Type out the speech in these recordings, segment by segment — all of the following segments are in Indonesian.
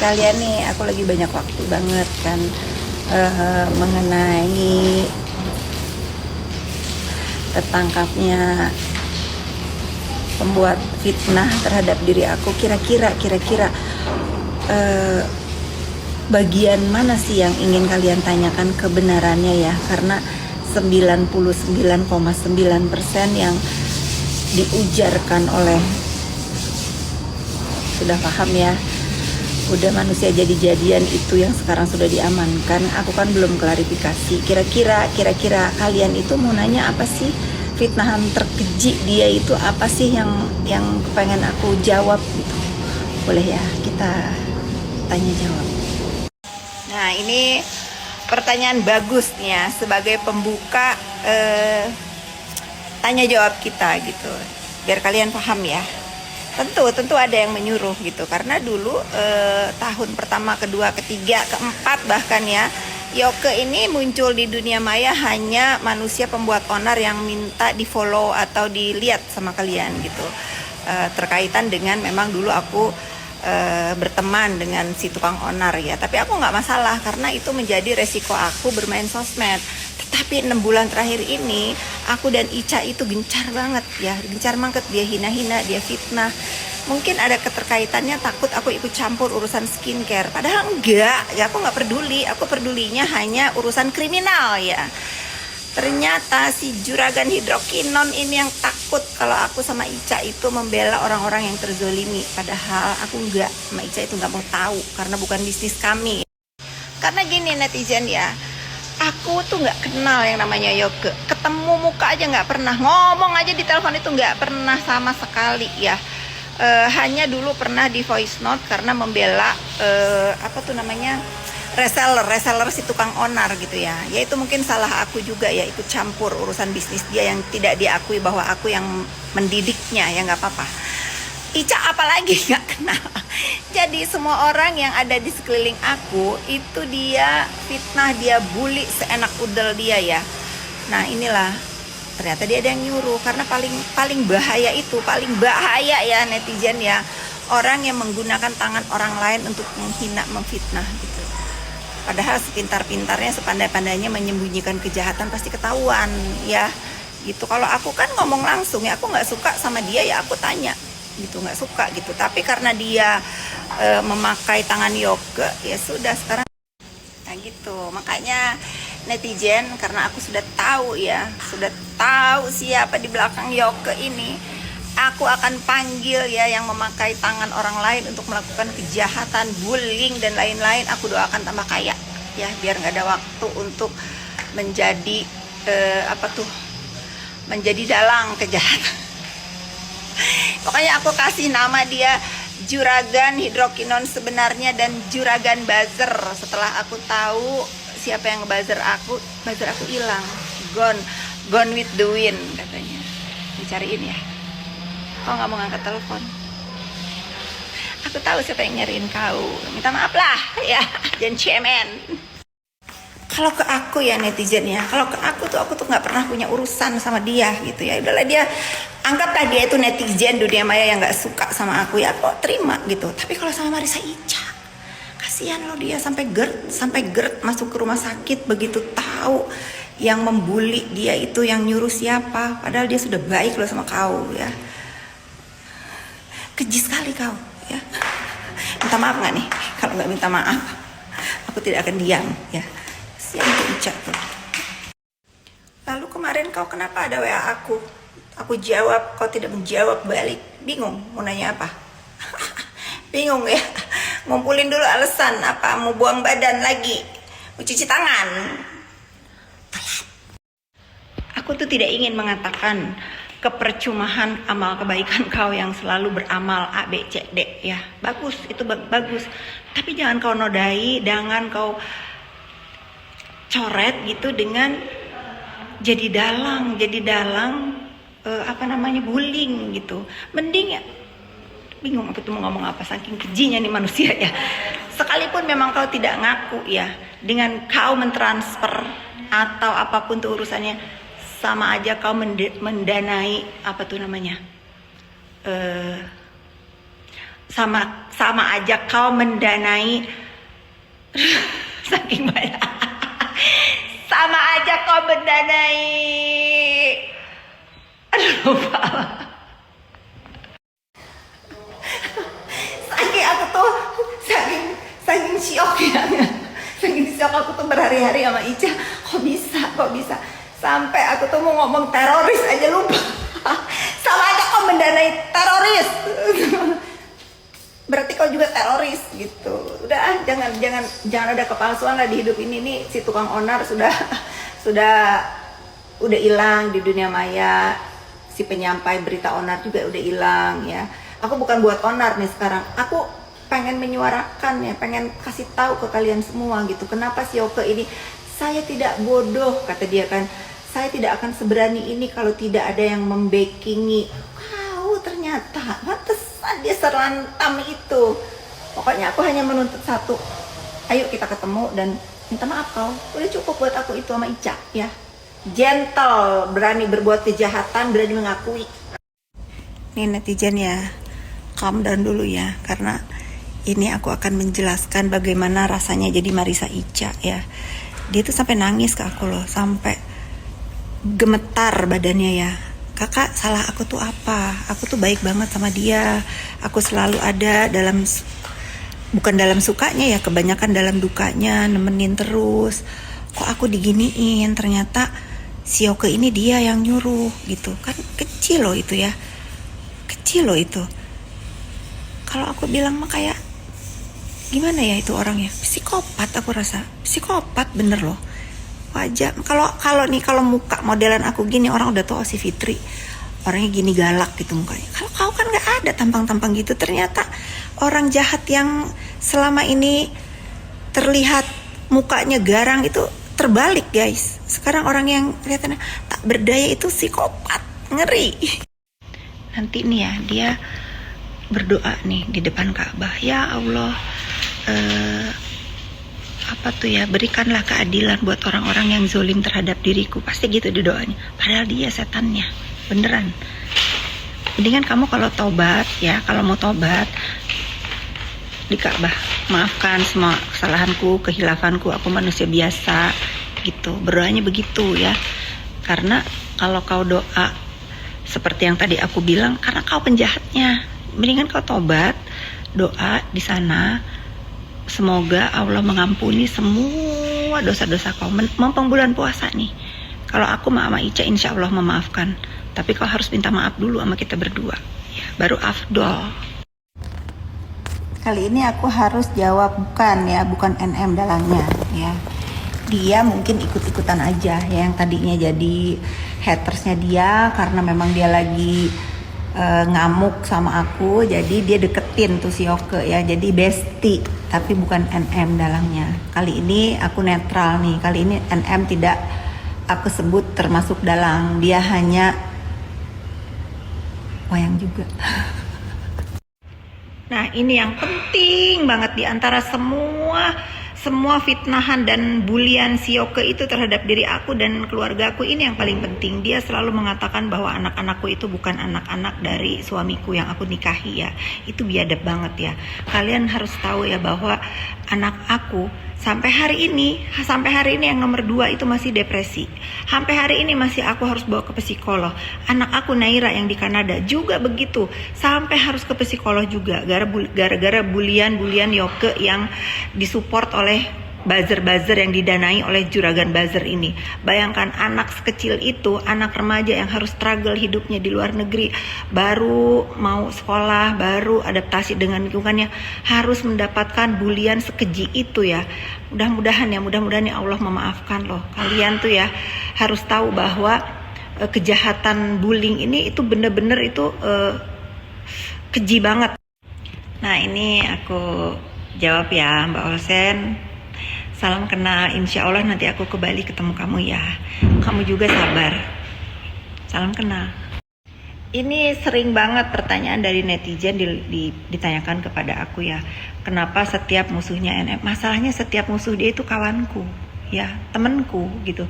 sekalian nih, aku lagi banyak waktu banget kan mengenai tertangkapnya pembuat fitnah terhadap diri aku. Kira-kira eh, bagian mana sih yang ingin kalian tanyakan kebenarannya ya? Karena 99,9% yang diujarkan oleh, sudah paham ya, udah manusia jadi-jadian itu yang sekarang sudah diamankan. Aku kan belum klarifikasi. Kira-kira kalian itu mau nanya apa sih? Fitnahan terkeji dia itu apa sih yang pengen aku jawab gitu? Boleh ya kita tanya jawab. Nah, ini pertanyaan bagus nih ya sebagai pembuka tanya jawab kita gitu. Biar kalian paham ya. Tentu ada yang menyuruh gitu, karena dulu tahun pertama, kedua, ketiga, keempat bahkan ya, Yoke ini muncul di dunia maya hanya manusia pembuat onar yang minta di follow atau dilihat sama kalian gitu. Terkaitan dengan memang dulu aku berteman dengan si tukang onar ya, tapi aku nggak masalah karena itu menjadi resiko aku bermain sosmed. Tapi 6 bulan terakhir ini aku dan Ica itu gencar banget ya, gencar banget, dia hina-hina, dia fitnah. Mungkin ada keterkaitannya, takut aku ikut campur urusan skincare, padahal enggak ya, aku nggak peduli. Aku pedulinya hanya urusan kriminal ya. Ternyata si juragan hidrokinon ini yang takut kalau aku sama Ica itu membela orang-orang yang terzolimi, padahal aku enggak, sama Ica itu nggak mau tahu karena bukan bisnis kami. Karena gini netizen ya, aku tuh nggak kenal yang namanya Yoke, ketemu muka aja nggak pernah, ngomong aja di telepon itu nggak pernah sama sekali ya. Hanya dulu pernah di voice note karena membela apa tuh namanya, reseller si tukang onar gitu ya. Ya itu mungkin salah aku juga ya, ikut campur urusan bisnis dia yang tidak diakui bahwa aku yang mendidiknya ya, nggak apa-apa. Ica apalagi nggak kenal. Jadi semua orang yang ada di sekeliling aku itu dia fitnah, dia bully seenak udel dia ya. Nah inilah, ternyata dia ada yang nyuruh. Karena paling bahaya itu, paling bahaya ya netizen ya, orang yang menggunakan tangan orang lain untuk menghina, memfitnah gitu. Padahal sepintar-pintarnya, sepandai-pandainya menyembunyikan kejahatan pasti ketahuan ya. Gitu. Kalau aku kan ngomong langsung ya, aku nggak suka sama dia ya aku tanya gitu, nggak suka gitu. Tapi karena dia memakai tangan Yoke, ya sudah sekarang. Nah gitu, makanya netizen, karena aku sudah tahu ya, sudah tahu siapa di belakang Yoke ini, aku akan panggil ya yang memakai tangan orang lain untuk melakukan kejahatan, bullying dan lain-lain. Aku doakan tambah kaya ya, biar nggak ada waktu untuk menjadi menjadi dalang kejahatan. Pokoknya aku kasih nama dia juragan hidrokinon sebenarnya dan juragan buzzer. Setelah aku tahu siapa yang ngebuzzer aku, buzzer aku hilang, gone with the wind katanya. Dicariin ya. Kau nggak mau ngangkat telepon? Aku tahu siapa yang nyariin kau. Minta maaf lah ya, jangan cemen. Kalau ke aku ya netizen ya, kalau ke aku tuh nggak pernah punya urusan sama dia gitu ya. Udahlah, dia anggaplah dia itu netizen dunia maya yang nggak suka sama aku ya, aku terima gitu. Tapi kalau sama Marissa Ica, kasihan loh, dia sampai GERD masuk ke rumah sakit begitu tahu yang membuli dia itu yang nyuruh siapa, padahal dia sudah baik loh sama kau ya. Keji sekali kau ya. Minta maaf nggak nih? Kalau nggak minta maaf, aku tidak akan diam ya. Siapa Ica tuh. Lalu kemarin kau kenapa ada WA aku? Aku jawab, kau tidak menjawab balik. Bingung mau nanya apa? Bingung ya. Ngumpulin dulu alasan apa, mau buang badan lagi, mau cuci tangan. Telat. Aku tuh tidak ingin mengatakan kepercumahan amal kebaikan kau yang selalu beramal A, B, C, D ya. Bagus, itu bagus. Tapi jangan kau nodai, jangan kau coret gitu dengan jadi dalang bullying gitu. Mending ya, bingung aku tuh mau ngomong apa, saking kejinya nih manusia ya. Sekalipun memang kau tidak ngaku ya, dengan kau mentransfer atau apapun tuh urusannya, sama aja kau mendanai apa tuh namanya, sama aja kau mendanai saking banyak. Sama aja kau mendanai. Aduh, lupa. Saking aku tuh saking syok ya. Saking syok aku tuh berhari-hari sama Ica. Kok bisa sampai aku tuh mau ngomong teroris aja lupa. Sama aja kau mendanai teroris. Berarti kau juga teroris gitu. Udah jangan ada kepalsuan lah di hidup ini nih. Si tukang onar udah hilang di dunia maya. Si penyampai berita onar juga udah hilang ya. Aku bukan buat onar nih sekarang. Aku pengen menyuarakan ya, pengen kasih tahu ke kalian semua gitu. Kenapa si Yoke ini, saya tidak bodoh kata dia kan. Saya tidak akan seberani ini kalau tidak ada yang membackingi. Kau ternyata pantesan dia serantam itu. Pokoknya aku hanya menuntut satu. Ayo kita ketemu dan minta maaf kau. Udah cukup buat aku itu sama Ica ya. Gentle, berani berbuat kejahatan, berani mengakui. Nih netizen ya, calm down dulu ya, karena ini aku akan menjelaskan bagaimana rasanya jadi Marissa Ica ya. Dia tuh sampai nangis ke aku loh, sampai gemetar badannya ya. Kakak, salah aku tuh apa? Aku tuh baik banget sama dia. Aku selalu ada bukan dalam sukanya ya, kebanyakan dalam dukanya, nemenin terus. Kok aku diginiin? Ternyata si Yoke ini dia yang nyuruh gitu. Kan kecil loh itu ya. Kecil loh itu. Kalau aku bilang mah kayak gimana ya itu orangnya? Psikopat aku rasa. Psikopat bener loh. Wajah kalau muka modelan aku gini orang udah tahu si Fitri orangnya gini galak gitu mukanya. Kalau kau kan nggak ada tampang-tampang gitu. Ternyata orang jahat yang selama ini terlihat mukanya garang itu terbalik guys. Sekarang orang yang kelihatannya tak berdaya itu psikopat, ngeri. Nanti nih ya dia berdoa nih di depan Ka'bah, ya Allah, apa tuh ya, berikanlah keadilan buat orang-orang yang zolim terhadap diriku. Pasti gitu di doanya. Padahal dia setannya, beneran. Mendingan kamu kalau tobat ya, kalau mau tobat di Ka'bah, maafkan semua kesalahanku, kehilafanku, aku manusia biasa gitu. Berdoanya begitu ya. Karena kalau kau doa seperti yang tadi aku bilang, karena kau penjahatnya, mendingan kau tobat, doa di sana. Semoga Allah mengampuni semua dosa-dosa kau. Mumpung bulan puasa nih. Kalau aku sama Ica insya Allah memaafkan. Tapi kau harus minta maaf dulu sama kita berdua ya, baru afdol. Kali ini aku harus jawab bukan NM dalangnya ya. Dia mungkin ikut-ikutan aja ya, yang tadinya jadi hatersnya dia karena memang dia lagi ngamuk sama aku, jadi dia deketin tuh si Yoke ya, jadi bestie, tapi bukan NM dalangnya. Kali ini aku netral nih, kali ini NM tidak aku sebut termasuk dalang, dia hanya wayang juga. Nah ini yang penting banget di antara semua fitnahan dan bulian si Yoke itu terhadap diri aku dan keluarga aku, ini yang paling penting. Dia selalu mengatakan bahwa anak-anakku itu bukan anak-anak dari suamiku yang aku nikahi ya. Itu biadab banget ya. Kalian harus tahu ya bahwa anak aku sampai hari ini yang nomor 2 itu masih depresi. Sampai hari ini masih aku harus bawa ke psikolog. Anak aku Naira yang di Kanada juga begitu, sampai harus ke psikolog juga gara-gara bulian Yoke yang disupport oleh buzzer-buzzer yang didanai oleh juragan buzzer ini. Bayangkan anak sekecil itu, anak remaja yang harus struggle hidupnya di luar negeri, baru mau sekolah, baru adaptasi dengan lingkungannya, harus mendapatkan bulian sekeji itu ya. Mudah-mudahan ya Allah memaafkan loh. Kalian tuh ya harus tahu bahwa kejahatan bullying ini itu bener-bener itu keji banget. Nah ini aku jawab ya Mbak Olsen. Salam kenal, insya Allah nanti aku ke Bali ketemu kamu ya. Kamu juga sabar. Salam kenal. Ini sering banget pertanyaan dari netizen ditanyakan kepada aku ya. Kenapa setiap musuhnya NM? Masalahnya setiap musuh dia itu kawanku, ya temanku gitu.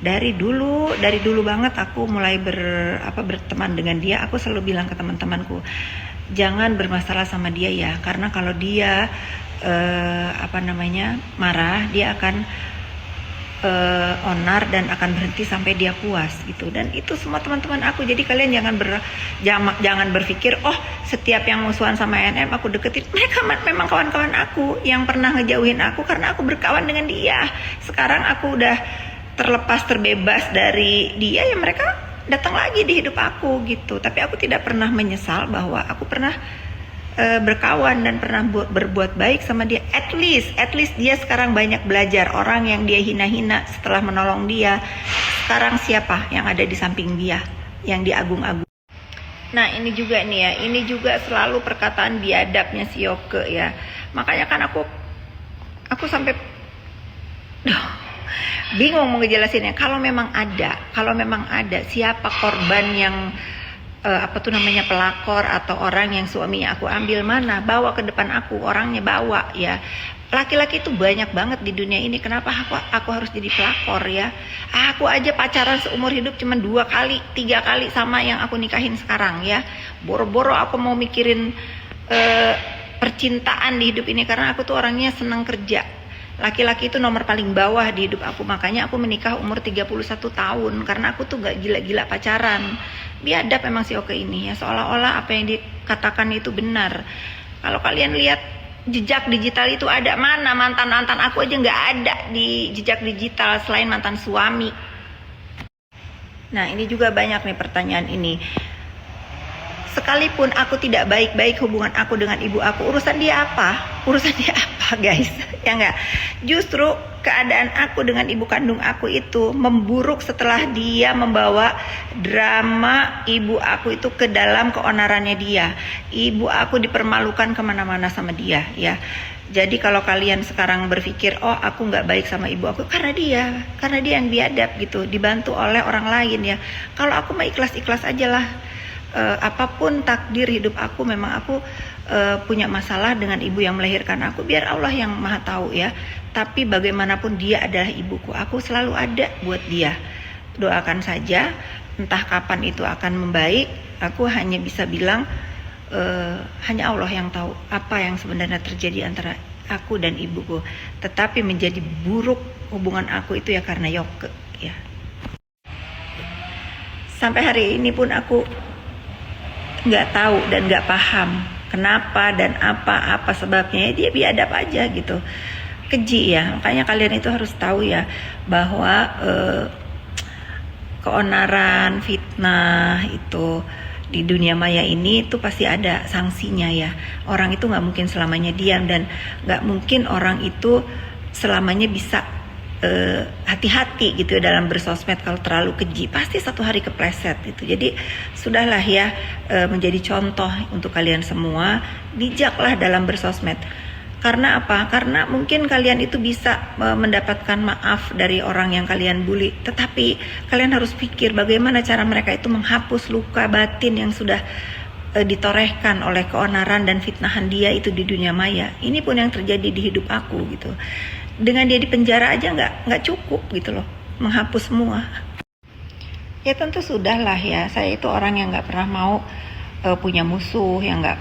Dari dulu banget aku mulai berteman dengan dia. Aku selalu bilang ke teman-temanku, jangan bermasalah sama dia ya, karena kalau dia marah, dia akan onar dan akan berhenti sampai dia puas gitu. Dan itu semua teman-teman aku. Jadi kalian jangan berpikir oh setiap yang musuhan sama NM aku deketin. Mereka memang kawan-kawan aku yang pernah ngejauhin aku karena aku berkawan dengan dia. Sekarang aku udah terbebas dari dia, ya mereka datang lagi di hidup aku gitu. Tapi aku tidak pernah menyesal bahwa aku pernah berkawan dan pernah berbuat baik sama dia. At least dia sekarang banyak belajar. Orang yang dia hina-hina setelah menolong dia, sekarang siapa yang ada di samping dia, yang diagung-agung. Nah ini juga nih ya, ini juga selalu perkataan biadabnya si Yoke ya. Makanya kan aku sampai bingung mau ngejelasinnya. Kalau memang ada siapa korban yang pelakor atau orang yang suaminya aku ambil, mana, bawa ke depan aku, orangnya bawa ya. Laki-laki itu banyak banget di dunia ini, kenapa aku harus jadi pelakor ya? Aku aja pacaran seumur hidup cuma 2 kali 3 kali sama yang aku nikahin sekarang ya. Boro-boro aku mau mikirin percintaan di hidup ini karena aku tuh orangnya senang kerja. Laki-laki itu nomor paling bawah di hidup aku, makanya aku menikah umur 31 tahun karena aku tuh gak gila-gila pacaran. Biadab memang si Oke ini ya, seolah-olah apa yang dikatakan itu benar. Kalau kalian lihat jejak digital itu ada, mana mantan aku aja nggak ada di jejak digital selain mantan suami. Nah ini juga banyak nih pertanyaan ini. Sekalipun aku tidak baik-baik hubungan aku dengan ibu aku, urusan dia apa guys? Ya enggak, justru keadaan aku dengan ibu kandung aku itu memburuk setelah dia membawa drama ibu aku itu ke dalam keonarannya dia. Ibu aku dipermalukan kemana-mana sama dia ya. Jadi kalau kalian sekarang berpikir oh aku nggak baik sama ibu aku karena dia yang biadab gitu, dibantu oleh orang lain ya. Kalau aku mah ikhlas-ikhlas aja lah. Apapun takdir hidup aku, memang aku punya masalah dengan ibu yang melahirkan aku, biar Allah yang maha tahu ya. Tapi bagaimanapun dia adalah ibuku, aku selalu ada buat dia. Doakan saja, entah kapan itu akan membaik. Aku hanya bisa bilang hanya Allah yang tahu apa yang sebenarnya terjadi antara aku dan ibuku. Tetapi menjadi buruk hubungan aku itu ya karena Yoke ya. Sampai hari ini pun aku nggak tahu dan nggak paham kenapa dan apa sebabnya. Dia biadab aja gitu, keji ya. Makanya kalian itu harus tahu ya bahwa keonaran, fitnah itu di dunia maya ini tuh pasti ada sanksinya ya. Orang itu nggak mungkin selamanya diam, dan nggak mungkin orang itu selamanya bisa hati-hati gitu dalam bersosmed. Kalau terlalu keji pasti satu hari kepleset gitu. Jadi sudahlah ya, menjadi contoh untuk kalian semua, bijaklah dalam bersosmed. Karena apa? Karena mungkin kalian itu bisa mendapatkan maaf dari orang yang kalian bully, tetapi kalian harus pikir bagaimana cara mereka itu menghapus luka batin yang sudah ditorehkan oleh keonaran dan fitnahan dia itu di dunia maya. Ini pun yang terjadi di hidup aku gitu. Dengan dia di penjara aja nggak cukup gitu loh menghapus semua. Ya tentu sudahlah ya, saya itu orang yang nggak pernah mau punya musuh, yang nggak.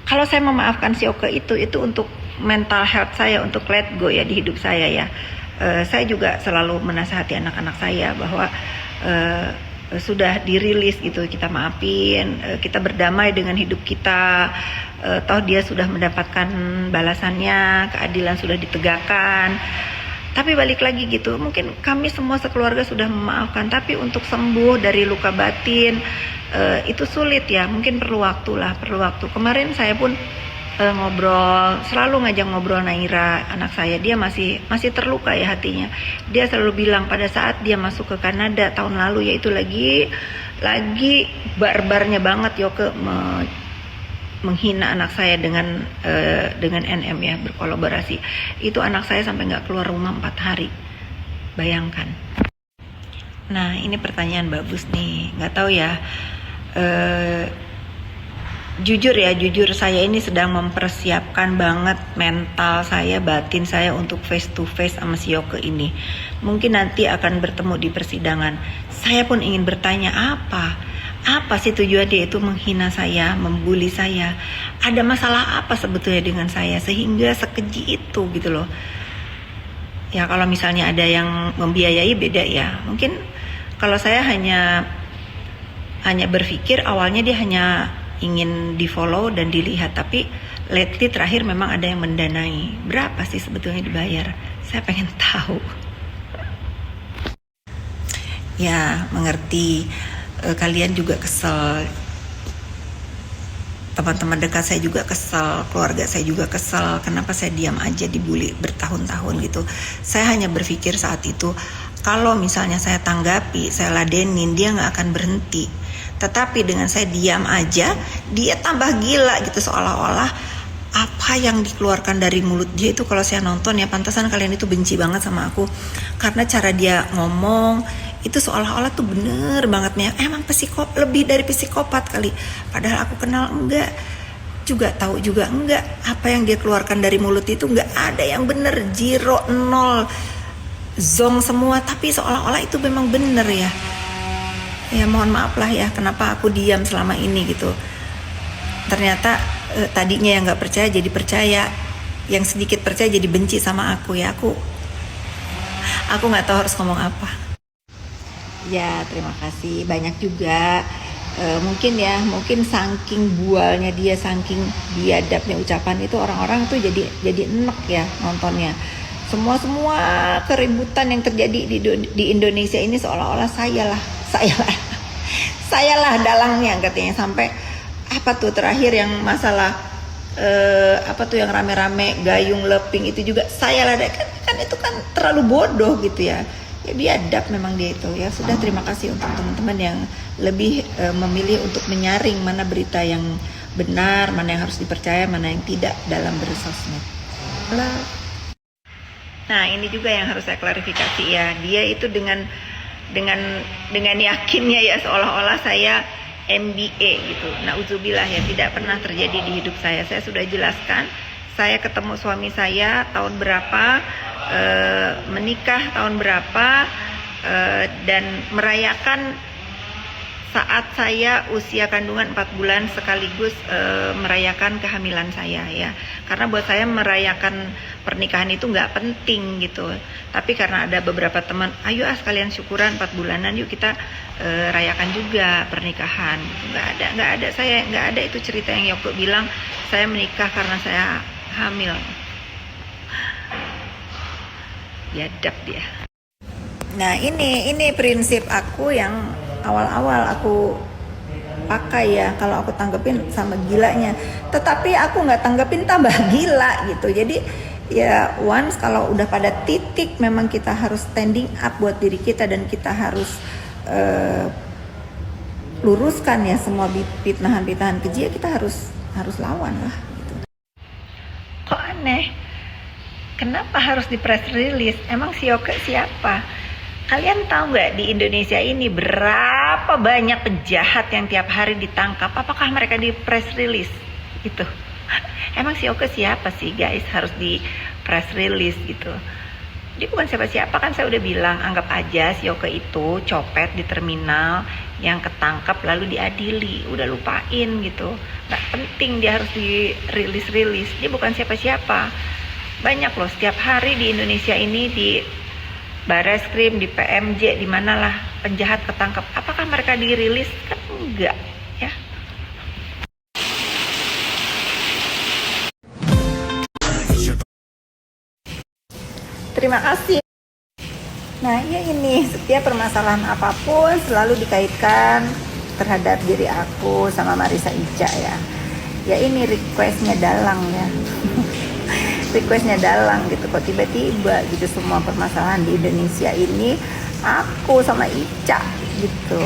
Kalau saya memaafkan si Oke itu untuk mental health saya, untuk let go ya di hidup saya ya. Saya juga selalu menasihati anak-anak saya bahwa sudah dirilis gitu, kita maafin, kita berdamai dengan hidup kita. Toh dia sudah mendapatkan balasannya, keadilan sudah ditegakkan. Tapi balik lagi gitu, mungkin kami semua sekeluarga sudah memaafkan, tapi untuk sembuh dari luka batin itu sulit ya, mungkin perlu waktu. Kemarin saya pun selalu ngajak ngobrol Naira, anak saya. Dia masih terluka ya hatinya. Dia selalu bilang pada saat dia masuk ke Kanada tahun lalu, yaitu lagi barbarnya banget Yoke menghina anak saya dengan NM ya, berkolaborasi. Itu anak saya sampai nggak keluar rumah 4 hari. Bayangkan. Nah ini pertanyaan bagus nih, nggak tahu ya. Jujur saya ini sedang mempersiapkan banget mental saya, batin saya untuk face to face sama si Yoke ini. Mungkin nanti akan bertemu di persidangan. Saya pun ingin bertanya Apa sih tujuan dia itu menghina saya, membuli saya? Ada masalah apa sebetulnya dengan saya sehingga sekeji itu gitu loh. Ya kalau misalnya ada yang membiayai beda ya. Mungkin kalau saya hanya berpikir awalnya dia hanya ingin di follow dan dilihat, tapi lately terakhir memang ada yang mendanai. Berapa sih sebetulnya dibayar? Saya pengen tahu. Ya mengerti, kalian juga kesel, teman-teman dekat saya juga kesel, keluarga saya juga kesel. Kenapa saya diam aja dibully bertahun-tahun gitu. Saya hanya berpikir saat itu, kalau misalnya saya tanggapi, saya ladenin, dia nggak akan berhenti. Tetapi dengan saya diam aja, dia tambah gila gitu, seolah-olah apa yang dikeluarkan dari mulut dia itu, kalau saya nonton ya, pantasan kalian itu benci banget sama aku, karena cara dia ngomong itu seolah-olah tuh bener banget nih, emang lebih dari psikopat kali, padahal aku kenal enggak, juga tahu juga enggak, apa yang dia keluarkan dari mulut itu enggak ada yang bener, 0, 0, zong semua, tapi seolah-olah itu memang bener ya. Ya mohon maaf lah ya, kenapa aku diam selama ini gitu. Ternyata tadinya yang nggak percaya jadi percaya, yang sedikit percaya jadi benci sama aku ya. Aku nggak tahu harus ngomong apa. Ya terima kasih banyak juga. Mungkin saking bualnya dia, saking biadabnya ucapan itu, orang-orang tuh jadi enek ya nontonnya. Semua keributan yang terjadi di Indonesia ini seolah-olah sayalah dalangnya katanya, sampai apa tuh terakhir yang masalah apa tuh yang rame-rame gayung leping itu juga saya lah, kan itu kan terlalu bodoh gitu ya. Ya biadab memang dia itu ya. Sudah, terima kasih untuk teman-teman yang lebih memilih untuk menyaring mana berita yang benar, mana yang harus dipercaya, mana yang tidak dalam bersosmed. Nah ini juga yang harus saya klarifikasi ya. Dia itu dengan yakinnya ya, seolah-olah saya MBA gitu. Nauzubillah ya, tidak pernah terjadi di hidup saya. Saya sudah jelaskan, saya ketemu suami saya tahun berapa, menikah tahun berapa, dan merayakan saat saya usia kandungan 4 bulan sekaligus merayakan kehamilan saya ya. Karena buat saya merayakan pernikahan itu nggak penting gitu. Tapi karena ada beberapa teman, ayo sekalian syukuran 4 bulanan, yuk kita rayakan juga pernikahan. Gitu. Nggak ada saya nggak ada itu cerita yang Yoko bilang saya menikah karena saya hamil. Biadab dia. Nah ini prinsip aku yang awal-awal aku pakai ya, kalau aku tanggepin sama gilanya, tetapi aku nggak tanggepin tambah gila gitu. Jadi ya once kalau udah pada titik memang kita harus standing up buat diri kita, dan kita harus luruskan ya semua fitnahan keji, ya kita harus lawan lah gitu. Kok aneh, kenapa harus di press release? Emang si Yoke siapa? Kalian tahu nggak di Indonesia ini berapa banyak penjahat yang tiap hari ditangkap? Apakah mereka di press release? Gitu. Emang si Yoke siapa sih guys harus di press release gitu? Dia bukan siapa-siapa, kan saya udah bilang, anggap aja si Yoke itu copet di terminal yang ketangkap lalu diadili, udah lupain gitu. Nggak penting dia harus di rilis. Dia bukan siapa-siapa. Banyak loh setiap hari di Indonesia ini, di Barreskrim, di PMJ, di manalah penjahat ketangkap. Apakah mereka dirilis? Kan enggak ya. Terima kasih. Nah ya ini, setiap permasalahan apapun selalu dikaitkan terhadap diri aku sama Marissa Ica ya. Ya ini requestnya dalang ya. Requestnya dalang gitu, kok tiba-tiba gitu semua permasalahan di Indonesia ini aku sama Ica gitu.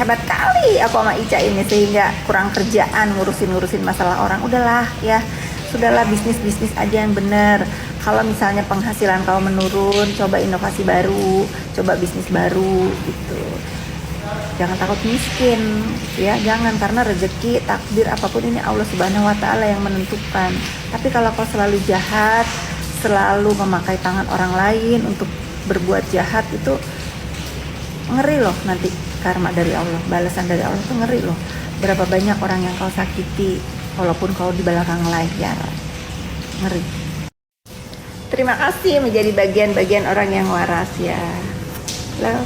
Hebat kali aku sama Ica ini, sehingga kurang kerjaan ngurusin masalah orang. Udahlah ya, sudahlah, bisnis aja yang bener. Kalau misalnya penghasilan kau menurun, coba inovasi baru, coba bisnis baru gitu. Jangan takut miskin ya, jangan, karena rezeki, takdir apapun ini Allah Subhanahu wa taala yang menentukan. Tapi kalau kau selalu jahat, selalu memakai tangan orang lain untuk berbuat jahat, itu ngeri loh nanti karma dari Allah, balasan dari Allah tuh ngeri loh. Berapa banyak orang yang kau sakiti walaupun kau di belakang layar. Ngeri. Terima kasih menjadi bagian-bagian orang yang waras ya. Love.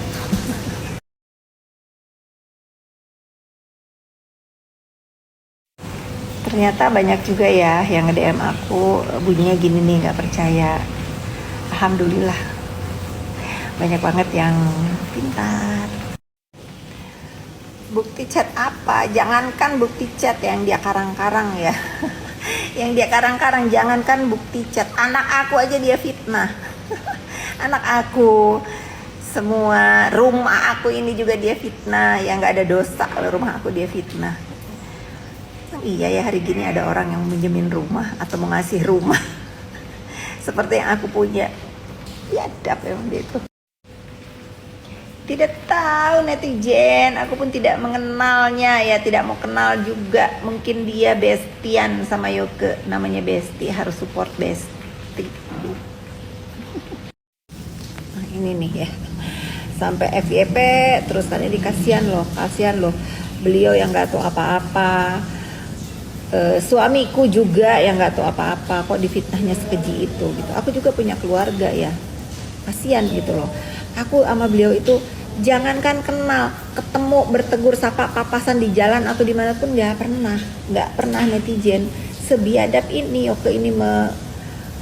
Ternyata banyak juga ya yang nge-DM aku, bunyinya gini nih, nggak percaya. Alhamdulillah, banyak banget yang pintar. Bukti chat apa? Jangankan bukti chat yang dia karang-karang ya. Yang dia karang-karang, jangankan bukti chat. Anak aku aja dia fitnah. Anak aku, semua rumah aku ini juga dia fitnah. Yang nggak ada dosa kalau rumah aku dia fitnah. Iya ya, hari gini ada orang yang minjemin rumah atau mau ngasih rumah seperti yang aku punya. Biadab emang dia itu. Tidak tahu netizen, aku pun tidak mengenalnya ya, tidak mau kenal juga. Mungkin dia bestian sama Yoke, namanya Besti, harus support Besti. Nah, ini nih ya, sampai FYP terus tadi kasihan loh, beliau yang nggak tahu apa-apa. Suamiku juga yang nggak tahu apa-apa, kok difitnahnya sekeji itu gitu. Aku juga punya keluarga ya, kasihan gitu loh. Aku sama beliau itu jangankan kenal, ketemu, bertegur sapa, papasan di jalan atau dimanapun nggak pernah netizen sebiadab ini. Oke, ini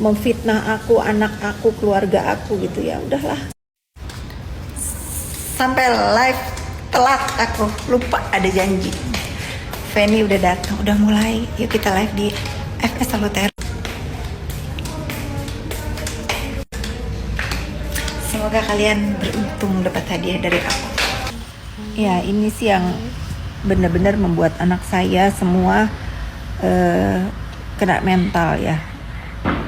memfitnah aku, anak aku, keluarga aku gitu ya. Udahlah, sampai live telat, aku lupa ada janji. Feni udah datang, udah mulai. Yuk kita live di FS Salutero. Semoga kalian beruntung dapat hadiah dari aku. Ya, ini sih yang benar-benar membuat anak saya semua kena mental ya.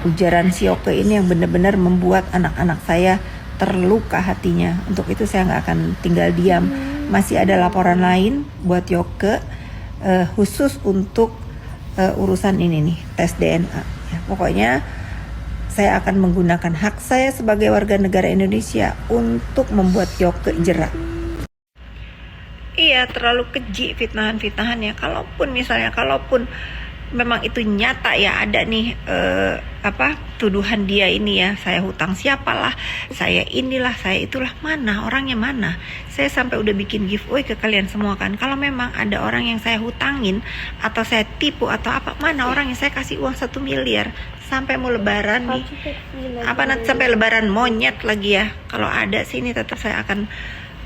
Ujaran si Yoke ini yang benar-benar membuat anak-anak saya terluka hatinya. Untuk itu saya nggak akan tinggal diam. Masih ada laporan lain buat Yoke, khusus untuk urusan ini nih, tes DNA ya. Pokoknya saya akan menggunakan hak saya sebagai warga negara Indonesia untuk membuat Yoke jerak. Iya, terlalu keji fitnahan-fitnahannya. Kalaupun memang itu nyata ya, ada nih tuduhan dia ini ya, saya hutang siapalah, saya inilah, saya itulah, mana orangnya, mana. Saya sampai udah bikin giveaway ke kalian semua kan. Kalau memang ada orang yang saya hutangin atau saya tipu atau apa, mana orang yang saya kasih uang 1 miliar sampai mau lebaran nih, nanti sampai lebaran monyet lagi ya. Kalau ada sih ini tetap saya akan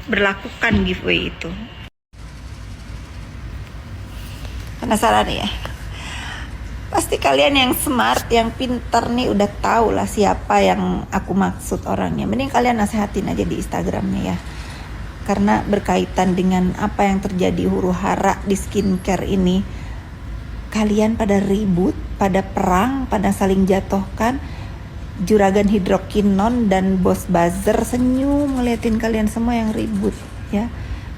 berlakukan giveaway itu. Penasaran ya? Pasti kalian yang smart, yang pintar nih udah tahu lah siapa yang aku maksud orangnya. Mending kalian nasehatin aja di Instagramnya ya. Karena berkaitan dengan apa yang terjadi huru hara di skincare ini. Kalian pada ribut, pada perang, pada saling jatuhkan. Juragan Hidrokinon dan Bos Buzzer senyum ngeliatin kalian semua yang ribut ya.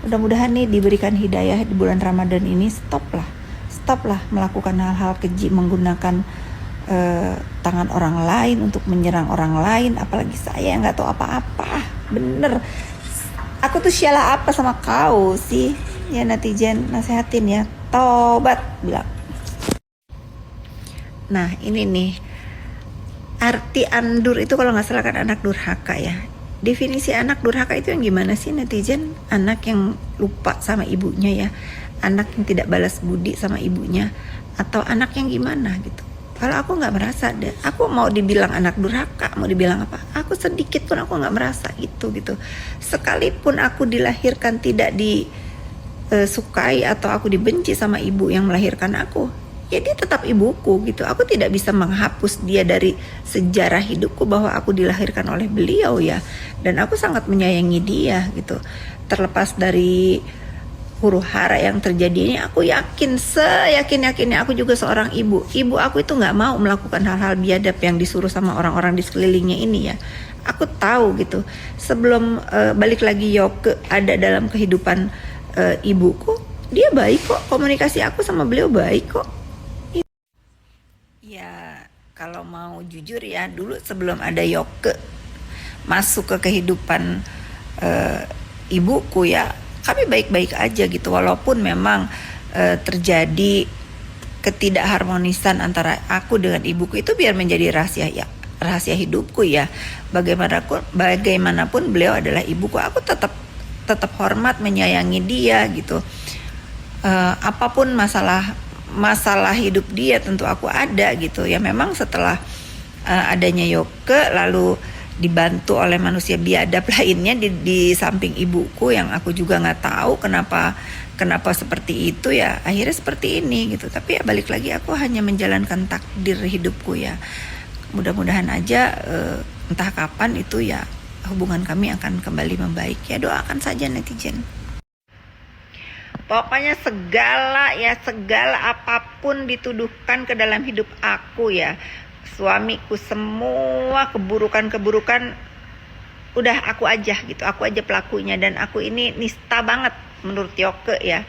Mudah-mudahan nih diberikan hidayah di bulan Ramadan ini. Stoplah melakukan hal-hal keji, menggunakan tangan orang lain untuk menyerang orang lain, apalagi saya yang nggak tahu apa-apa. Bener, aku tuh salah apa sama kau sih ya netizen? Nasehatin ya, tobat bilang. Nah ini nih, arti andur itu kalau nggak salah kan anak durhaka ya. Definisi anak durhaka itu yang gimana sih netizen? Anak yang lupa sama ibunya ya, anak yang tidak balas budi sama ibunya, atau anak yang gimana gitu. Kalau aku nggak merasa deh, aku mau dibilang anak durhaka, mau dibilang apa, aku sedikit pun aku nggak merasa gitu. Sekalipun aku dilahirkan tidak disukai atau aku dibenci sama ibu yang melahirkan aku, ya dia tetap ibuku gitu. Aku tidak bisa menghapus dia dari sejarah hidupku bahwa aku dilahirkan oleh beliau ya, dan aku sangat menyayangi dia gitu. Terlepas dari huru hara yang terjadi ini, aku yakin, seyakin-yakinnya aku juga seorang ibu. Ibu aku itu nggak mau melakukan hal-hal biadab yang disuruh sama orang-orang di sekelilingnya ini ya. Aku tahu gitu. Sebelum balik lagi Yoke ada dalam kehidupan ibuku, dia baik kok. Komunikasi aku sama beliau baik kok. Ya kalau mau jujur ya, dulu sebelum ada Yoke masuk ke kehidupan ibuku ya, kami baik-baik aja gitu, walaupun memang terjadi ketidakharmonisan antara aku dengan ibuku. Itu biar menjadi rahasia ya, rahasia hidupku ya. Bagaimanapun beliau adalah ibuku, aku tetap hormat, menyayangi dia gitu. Apapun masalah hidup dia tentu aku ada gitu ya. Memang setelah adanya Yoke, lalu dibantu oleh manusia biadab lainnya di samping ibuku yang aku juga nggak tahu kenapa seperti itu ya, akhirnya seperti ini gitu. Tapi ya balik lagi, aku hanya menjalankan takdir hidupku ya. Mudah-mudahan aja entah kapan itu ya hubungan kami akan kembali membaik ya. Doakan saja netizen. Pokoknya segala apapun dituduhkan ke dalam hidup aku ya, suamiku, semua keburukan udah aku aja gitu, aku aja pelakunya. Dan aku ini nista banget menurut Yoke ya.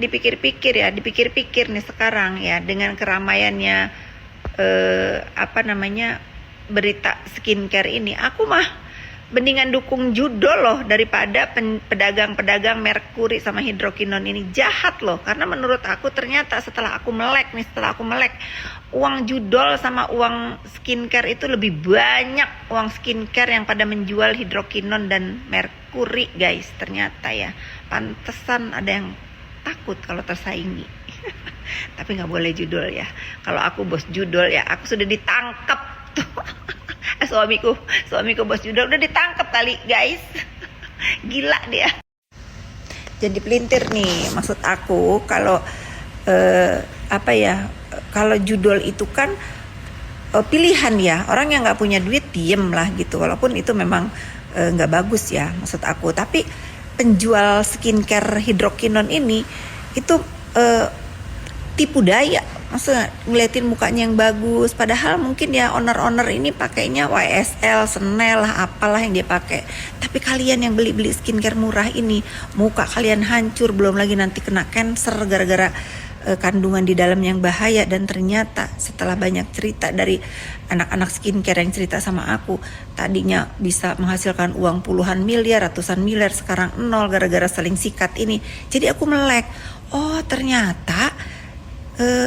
Dipikir-pikir nih sekarang ya, dengan keramaiannya berita skincare ini, aku mah mendingan dukung judol loh daripada pedagang-pedagang merkuri sama hidrokinon ini. Jahat loh, karena menurut aku ternyata setelah aku melek, uang judol sama uang skincare itu lebih banyak uang skincare yang pada menjual hidrokinon dan merkuri guys. Ternyata ya, pantesan ada yang takut kalau tersaingi. Tapi nggak boleh judol ya. Kalau aku bos judol ya, aku sudah ditangkap tuh. Suamiku bos judol udah ditangkap kali guys. Gila dia. Jadi pelintir nih, maksud aku kalau kalau judol itu kan pilihan ya. Orang yang nggak punya duit diem lah gitu, walaupun itu memang nggak bagus ya maksud aku. Tapi penjual skincare hidrokinon ini itu tipu daya. Maksudnya ngeliatin mukanya yang bagus, padahal mungkin ya owner ini pakainya YSL, Chanel lah, apalah yang dia pakai. Tapi kalian yang beli skincare murah ini, muka kalian hancur, belum lagi nanti kena cancer gara-gara kandungan di dalam yang bahaya. Dan ternyata setelah banyak cerita dari anak-anak skincare yang cerita sama aku, tadinya bisa menghasilkan uang puluhan miliar, ratusan miliar, sekarang nol gara-gara saling sikat ini. Jadi aku melek, oh ternyata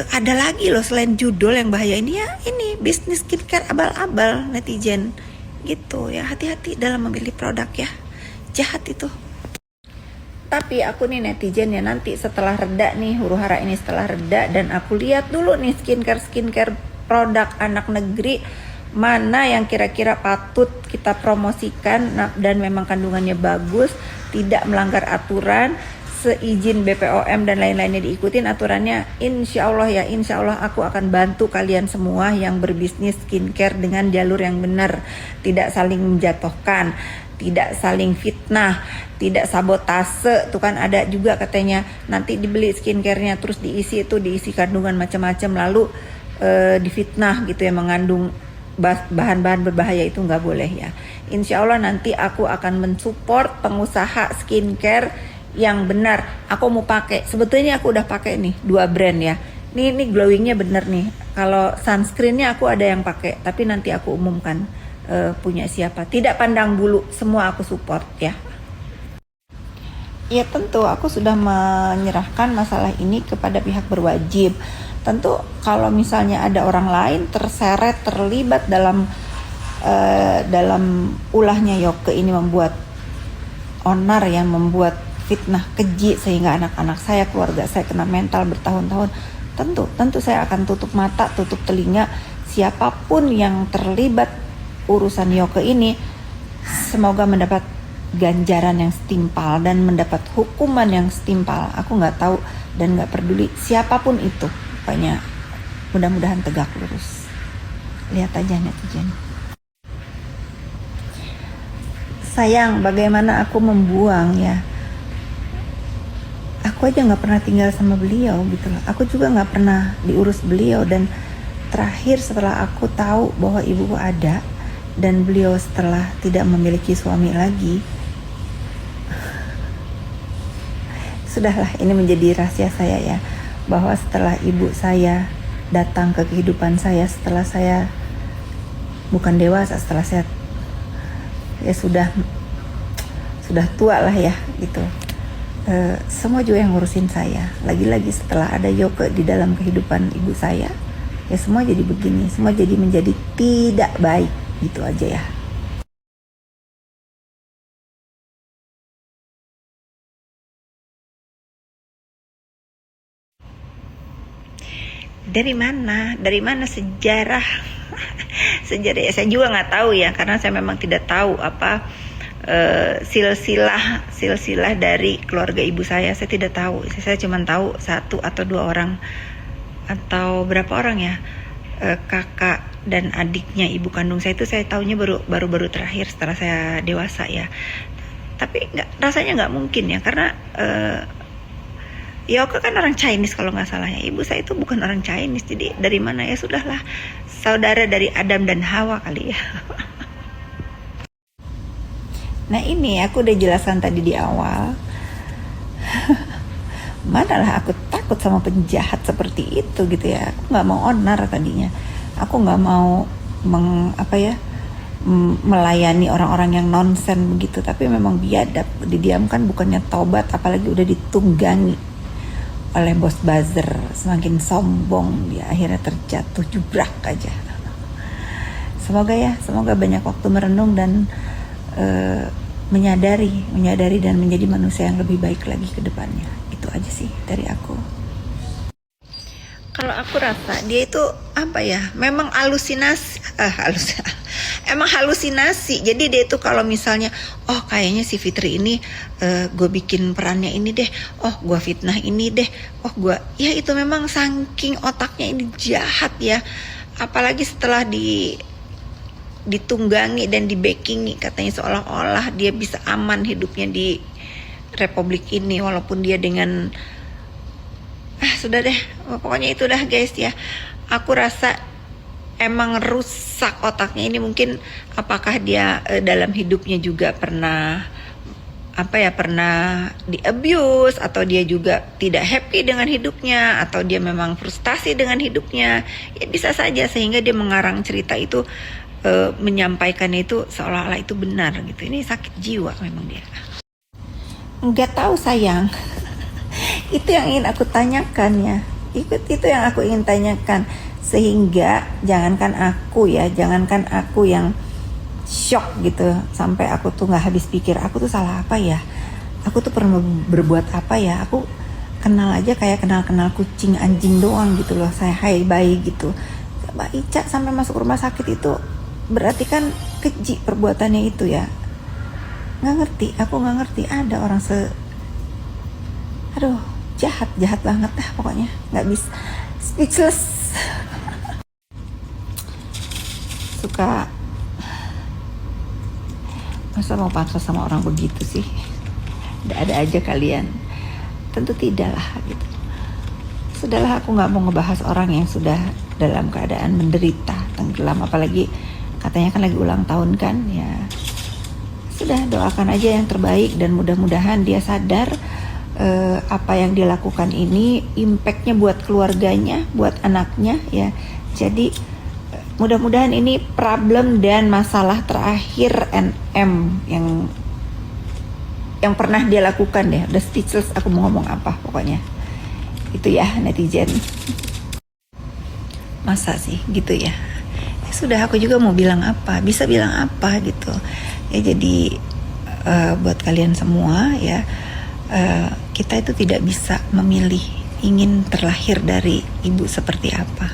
ada lagi loh selain judul yang bahaya ini ya, ini bisnis skincare abal-abal netizen gitu ya. Hati-hati dalam memilih produk ya, jahat itu. Tapi aku nih netizen ya, nanti setelah reda nih huru hara ini, setelah reda dan aku lihat dulu nih skincare produk anak negeri mana yang kira-kira patut kita promosikan dan memang kandungannya bagus, tidak melanggar aturan, seizin BPOM dan lain-lainnya diikutin aturannya. Insya Allah aku akan bantu kalian semua yang berbisnis skincare dengan jalur yang benar, tidak saling menjatuhkan, tidak saling fitnah, tidak sabotase. Tuh kan ada juga katanya nanti dibeli skincarenya terus diisi kandungan macam-macam lalu difitnah gitu ya, mengandung bahan-bahan berbahaya. Itu nggak boleh ya. Insya Allah nanti aku akan mensupport pengusaha skincare yang benar. Aku mau pakai, sebetulnya aku udah pakai nih 2 brand ya. Ini glowingnya bener nih. Kalau sunscreennya aku ada yang pakai, tapi nanti aku umumkan punya siapa. Tidak pandang bulu, semua aku support ya. Ya tentu aku sudah menyerahkan masalah ini kepada pihak berwajib. Tentu kalau misalnya ada orang lain terseret, terlibat dalam ulahnya Yoke ini, membuat onar yang membuat fitnah keji sehingga anak-anak saya, keluarga saya kena mental bertahun-tahun, tentu saya akan tutup mata, tutup telinga. Siapapun yang terlibat urusan Yoke ini, semoga mendapat ganjaran yang setimpal dan mendapat hukuman yang setimpal. Aku nggak tahu dan nggak peduli siapapun itu, pokoknya mudah-mudahan tegak lurus. Lihat aja netizen. Sayang bagaimana aku membuang ya. Aku aja nggak pernah tinggal sama beliau gitu loh. Aku juga nggak pernah diurus beliau. Dan terakhir setelah aku tahu bahwa ibuku ada dan beliau setelah tidak memiliki suami lagi, sudahlah, ini menjadi rahasia saya ya, bahwa setelah ibu saya datang ke kehidupan saya, setelah saya bukan dewasa, setelah saya ya sudah tua lah ya gitu, semua juga yang ngurusin saya. Lagi-lagi setelah ada Yoke di dalam kehidupan ibu saya, ya semua jadi begini, semua jadi menjadi tidak baik, gitu aja ya. Dari mana sejarah sejarah ya, saya juga nggak tahu ya, karena saya memang tidak tahu apa silsilah dari keluarga ibu saya tidak tahu. Saya cuma tahu satu atau dua orang atau berapa orang ya, kakak dan adiknya ibu kandung saya itu saya tahunya baru terakhir setelah saya dewasa ya. Tapi rasanya nggak mungkin ya, karena Yoke kan orang Chinese kalau nggak salah ya. Ibu saya itu bukan orang Chinese, jadi dari mana ya, sudahlah, saudara dari Adam dan Hawa kali ya. Nah ini aku udah jelaskan tadi di awal. Manalah aku takut sama penjahat seperti itu gitu ya. Aku nggak mau onar tadinya. Aku nggak mau melayani orang-orang yang nonsen begitu. Tapi memang biadab, didiamkan bukannya tobat, apalagi udah ditunggangi oleh bos buzzer. Semakin sombong dia, akhirnya terjatuh jubrak aja. Semoga banyak waktu merenung dan menyadari dan menjadi manusia yang lebih baik lagi ke depannya. Itu aja sih dari aku. Kalau aku rasa dia itu apa ya, memang emang halusinasi. Jadi dia itu kalau misalnya, oh kayaknya si Fitri ini gue bikin perannya ini deh, oh gue fitnah ini deh, oh gue, ya itu memang saking otaknya ini jahat ya. Apalagi setelah ditunggangi dan di-backingi, katanya seolah-olah dia bisa aman hidupnya di republik ini, walaupun dia dengan sudah deh, pokoknya itu dah guys ya. Aku rasa emang rusak otaknya ini. Mungkin apakah dia dalam hidupnya juga pernah di abuse, atau dia juga tidak happy dengan hidupnya, atau dia memang frustasi dengan hidupnya, ya bisa saja sehingga dia mengarang cerita itu, menyampaikannya itu seolah-olah itu benar gitu. Ini sakit jiwa memang dia. Nggak tahu sayang. Itu yang ingin aku tanyakan ya. Itu yang aku ingin tanyakan, sehingga jangankan aku yang shock gitu, sampai aku tuh nggak habis pikir, aku tuh salah apa ya, aku tuh pernah berbuat apa ya. Aku kenal aja kayak kenal kucing anjing doang gitu loh, saya hai bayi gitu. Mbak Ica sampai masuk rumah sakit itu berarti kan keji perbuatannya itu ya. Aku nggak ngerti ada orang jahat banget dah pokoknya, nggak bisa, speechless. Suka, masa mau pansos sama orang begitu sih? Ada aja kalian. Tentu tidak lah gitu. Sudahlah, aku nggak mau ngebahas orang yang sudah dalam keadaan menderita, tenggelam, apalagi katanya kan lagi ulang tahun kan ya. Sudah, doakan aja yang terbaik dan mudah-mudahan dia sadar apa yang dia lakukan ini impactnya buat keluarganya, buat anaknya ya. Jadi mudah-mudahan ini problem dan masalah terakhir NM yang pernah dia lakukan deh. Udah speechless aku mau ngomong apa pokoknya. Itu ya netizen. Masa sih gitu ya. Sudah, aku juga mau bilang apa, bisa bilang apa gitu ya. Jadi buat kalian semua ya, kita itu tidak bisa memilih ingin terlahir dari ibu seperti apa.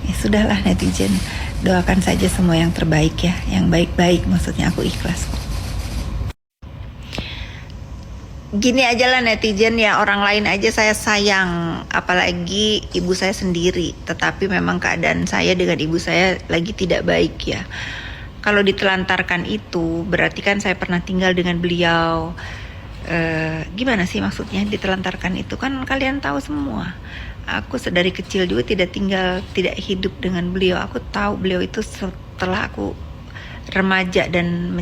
Ya sudahlah netizen, doakan saja semua yang terbaik ya, yang baik-baik, maksudnya aku ikhlas kok. Gini aja lah netizen ya, orang lain aja saya sayang, apalagi ibu saya sendiri. Tetapi memang keadaan saya dengan ibu saya lagi tidak baik ya. Kalau ditelantarkan itu berarti kan saya pernah tinggal dengan beliau. Gimana sih maksudnya ditelantarkan itu, kan kalian tahu semua. Aku sedari kecil juga tidak hidup dengan beliau. Aku tahu beliau itu setelah aku remaja dan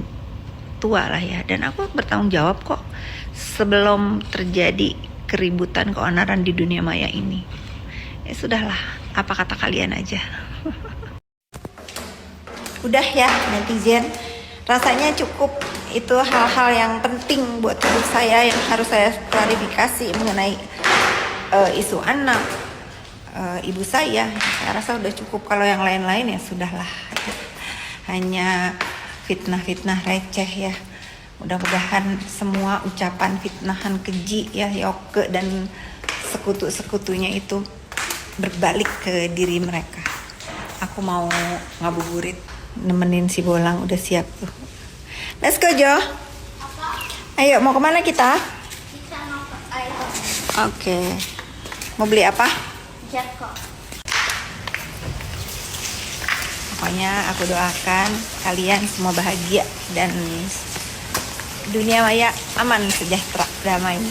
tua lah ya. Dan aku bertanggung jawab kok sebelum terjadi keributan, keonaran di dunia maya ini. Ya sudahlah, apa kata kalian aja. Udah ya netizen, rasanya cukup itu hal-hal yang penting buat hidup saya yang harus saya klarifikasi mengenai isu anak ibu saya. Saya rasa udah cukup. Kalau yang lain-lain ya sudahlah, hanya fitnah-fitnah receh ya. Mudah-mudahan semua ucapan fitnahan keji ya Yoke dan sekutu-sekutunya itu berbalik ke diri mereka. Aku mau ngabuburit, nemenin si Bolang, udah siap tuh. Let's go Jo. Ayo, mau kemana kita? Kita mau ke air. Oke. Mau beli apa? Joko. Pokoknya aku doakan kalian semua bahagia dan dunia maya aman, sejahtera, damai.